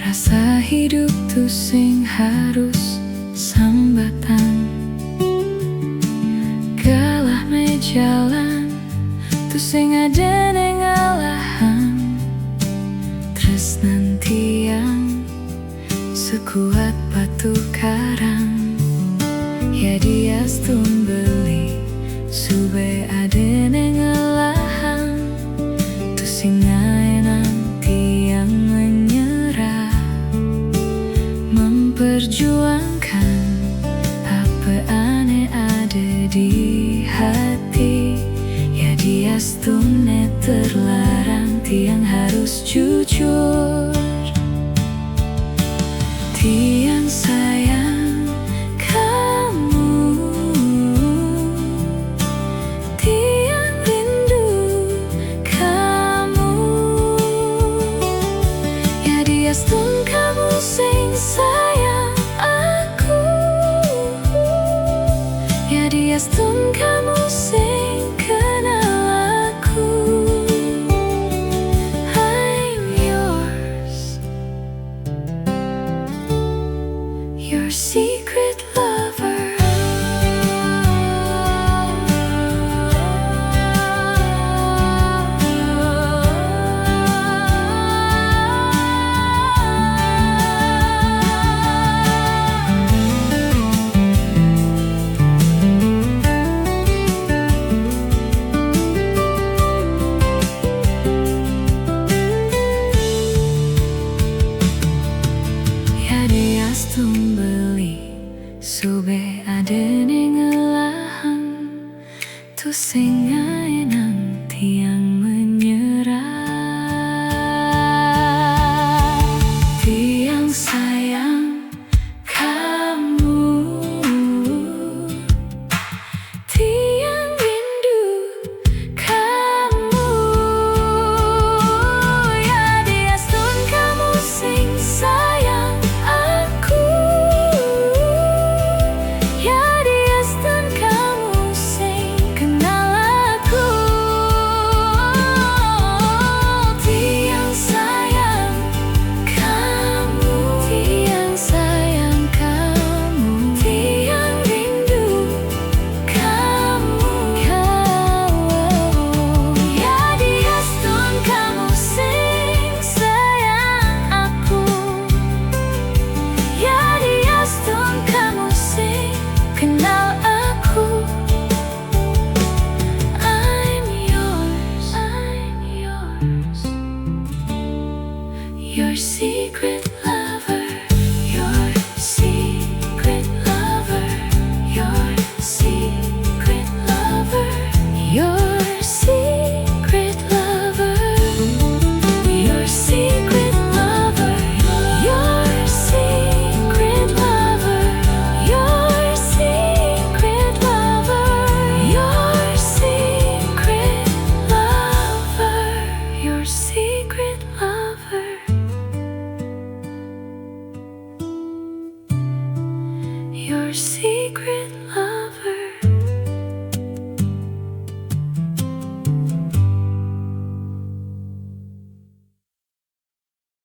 Rasa hidup tuh sing harus sambatan, galah me jalan tuh sing ada neng alahan. Terus nanti yang sekuat batu karang, ya dia beli sube ada neng alahan. Tuh sing ae nanti yang menyerah, memperjuangkan apa aneh ada di hati. Ya dia terlarang tiang harus jujur. Tiang sayang kamu, tiang rindu kamu. Ya dia kamu sing sayang aku. Ya dia kamu sing kenal aku. I'm yours, your secret lover. Beli sube ada neng ngelahan. Tuh sing ae nanti yang menyerah. Tiang sayang kamu, tiang rindu kamu. Ya dia kamu sing sayang aku. Ya dia kamu sing kenal aku. Tiang sayang kamu, tiang sayang kamu, tiang rindu kamu. Ya dia kamu sing sayang aku. Ya dia kamu sing kenal aku. I'm yours, your secret love.